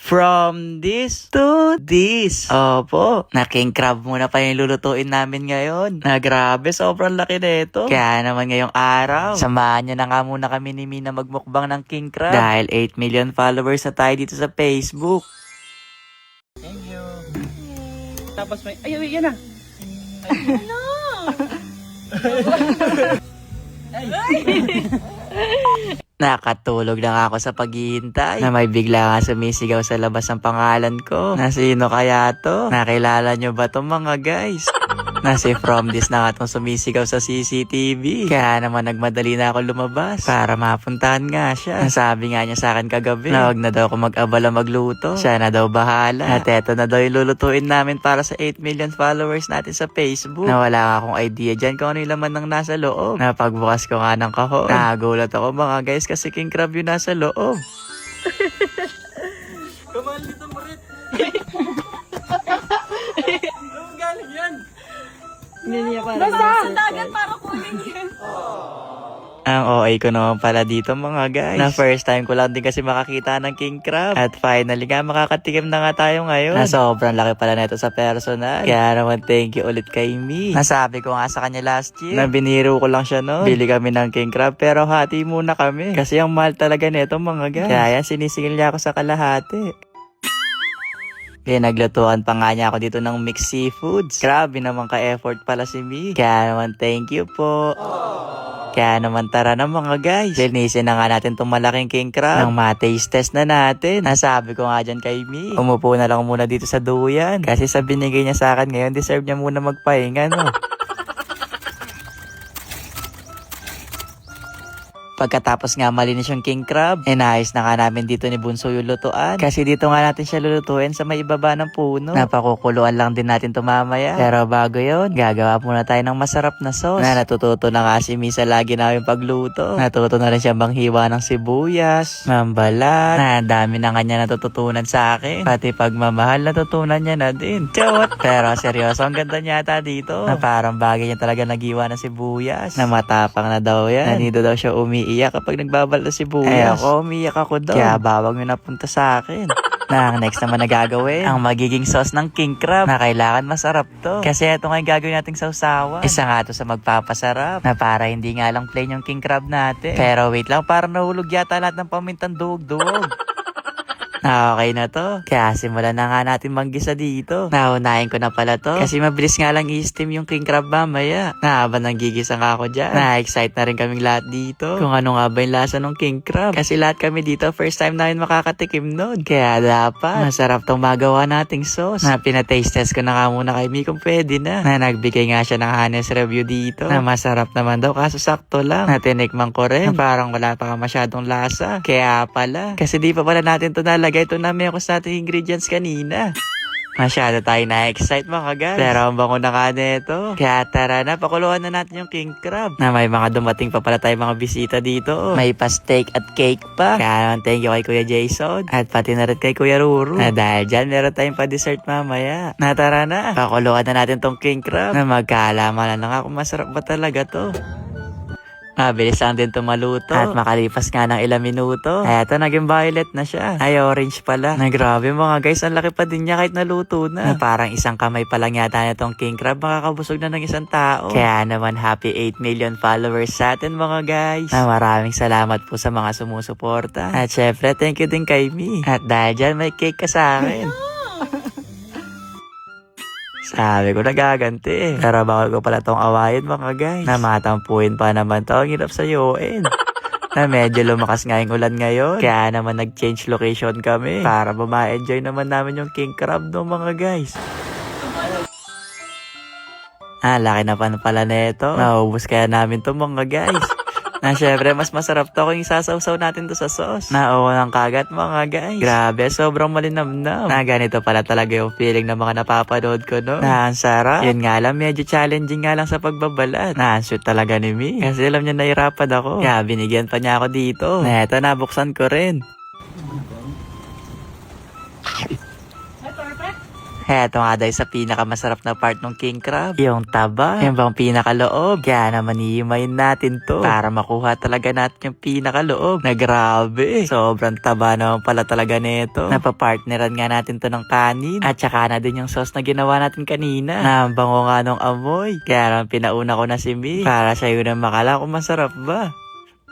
From this to this. Opo, na king crab muna pa yung lulutuin namin ngayon. Na grabe, sobrang laki nito. Kaya naman ngayong araw, samahan niyo na nga muna kami ni Mina magmukbang ng king crab. Dahil 8 million followers na tayo dito sa Facebook. Thank you. Tapos may... Ay, yan na. Ano? Nakatulog lang ako sa paghihintay na may bigla nga sumisigaw sa labas ang pangalan ko. Na sino kaya to? Nakilala nyo ba tong mga guys? Na si From This na nga tong sumisigaw sa CCTV. Kaya naman nagmadali na ako lumabas para mapuntahan nga siya. Nasabi nga niya sa akin kagabi na wag na daw ako mag-abala magluto. Siya na daw bahala. At eto na daw yung lulutuin namin para sa 8 million followers natin sa Facebook. Na wala nga akong idea dyan kung ano yung laman ng nasa loob. Napagbukas ko nga ng kahon. Nagulat ako mga guys kasi king crab yung nasa loob. Kamahal dito mo rin. Saan galing yan? Hindi niya para sa dagat para kunin yan. Ang OA ko naman pala dito mga guys. Na first time ko lang din kasi makakita ng king crab. At finally nga makakatikim na nga tayo ngayon. Na sobrang laki pala nito sa personal. Kaya naman thank you ulit kay Mi. Nasabi ko nga sa kanya last year na biniro ko lang siya noon. Bili kami ng king crab pero hati muna kami. Kasi ang mahal talaga nito mga guys. Kaya sinisingil niya ako sa kalahati. Pinaglutuan pa nga niya ako dito ng mixed seafoods. Grabe naman ka-effort pala si Mi. Kaya naman thank you po. Kaya naman tara na mga guys. Linisin na nga natin itong malaking king crab. Nang ma-taste test na natin. Nasabi ko nga dyan kay Mi. Umupo na lang muna dito sa duyan. Kasi sa binigay niya sa akin ngayon, deserve niya muna magpahinga no. Pagkatapos nga malinis yung king crab, inayos na nga namin dito ni Bunso yung lutuan. Kasi dito nga natin siya lulutuin sa may ibaba ng puno. Napakukuluan lang din natin tumamaya. Pero bago yon, gagawa muna tayo ng masarap na sauce. Na natututo na nga si Misa lagi namin pagluto. Natuto na rin siya manghiwa ng sibuyas, mambalat. Na dami na nga niya natututunan sa akin. Pati pagmamahal natutunan niya na din. Chot! Pero seryoso, ang ganda niya ata dito. Na parang bagay niya talaga naghiwa ng sibuyas. Na matapang na daw yan. Nandito daw siya umiiyak kapag nagbabal na sibuyas. Eh ako, umiiyak ako daw. Kaya bawag mo napunta sa akin. Na ang next naman na gagawin, ang magiging sauce ng king crab na kailangan masarap to. Kasi ito nga yung gagawin nating sausawan. Isa nga to sa magpapasarap na para hindi nga lang plain yung king crab natin. Pero wait lang, para nahulog yata lahat ng pamintang duwag-duwag. Okay na to. Kaya simulan na nga natin manggisa dito. Naunahin ko na pala to. Kasi mabilis nga lang i-steam yung king crab mamaya. Na habang nanggigisa nga ako dyan, na-excite na rin kaming lahat dito. Kung ano nga ba yung lasa ng king crab. Kasi lahat kami dito, first time namin makakatikim nun. Kaya dapat, masarap tong magawa nating sauce. Na pinataste test ko na nga muna kay Mi kung pwede na. Na nagbigay nga siya ng honest review dito. Na masarap naman daw kaso sakto lang. Na tinikman ko rin. Parang wala pa masyadong lasa. Kaya pala. Kasi di pa pala natin to nalagay. Ito namin ako sa ating ingredients kanina. Masyado tayo na-excite mga guys. Pero ang bango na nga nito. Kaya tara na, pakuluan na natin yung king crab. Na may mga dumating pa pala tayo mga bisita dito. May pa steak at cake pa. Kaya naman thank you kay Kuya Jason. At pati na rin kay Kuya Ruru. Na dahil dyan, meron tayong pa dessert mamaya. Na tara na, pakuluan na natin tong king crab. Na magkaalaman na lang kung masarap ba talaga to. Mabilis lang din tumaluto. At makalipas nga ng ilang minuto, eto naging violet na siya. Ay, orange pala. Na grabe mga guys, ang laki pa din niya kahit naluto na. Na parang isang kamay pa lang yata na tong king crab, makakabusog na ng isang tao. Kaya naman happy 8 million followers sa atin mga guys. Na maraming salamat po sa mga sumusuporta. At syempre, thank you din kay Mi. At dahil dyan, may cake ka sa akin. Sabi ko nagaganti. Pero bawal ko pala tong awayin mga guys. Na matampuin pa naman to. Ang hirap sayuin. Na medyo lumakas nga yung ulan ngayon. Kaya naman nag-change location kami. Para ma-enjoy naman namin yung king crab no mga guys. Laki na pala neto. Naubos kaya namin to mga guys. Na syempre, mas masarap to kung isasawsaw natin to sa sauce. Na ng kagat mga guys. Grabe, sobrang malinamnam. Na ganito pala talaga yung feeling ng mga napapanood ko, no? Na ang sarap. Yun nga lang, medyo challenging nga lang sa pagbabalat. Na ang shoot talaga ni Mi. Kasi alam niya nahirapan ako. Kaya binigyan pa niya ako dito. Na eto, nabuksan ko rin. Heto nga dahil sa pinakamasarap na part ng king crab, yung taba. Yung bang pinakaloob. Kaya naman iimayin natin to para makuha talaga natin yung pinakaloob. Na grabe. Sobrang taba naman pala talaga nito. Napapartneran nga natin to ng kanin. At saka na din yung sauce na ginawa natin kanina. Nabango nga nung amoy. Kaya naman pinauna ko na si Mi para siya yun ang makala kung masarap ba.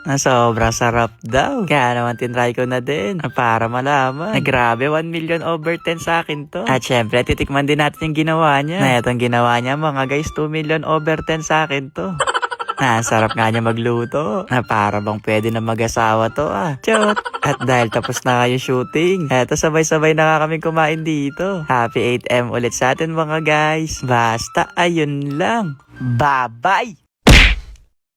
Na sobrang sarap daw. Kaya naman tinry ko na din para malaman. Na grabe, 1 million over 10 sa akin to. At syempre, titikman din natin yung ginawa niya. Na itong ginawa niya mga guys, 2 million over 10 sa akin to. Sarap nga niya magluto. Na para bang pwede na mag-asawa to Chot! At dahil tapos na kayo shooting, eto sabay-sabay na nga kami kumain dito. Happy 8M ulit sa atin mga guys. Basta ayun lang. Bye-bye!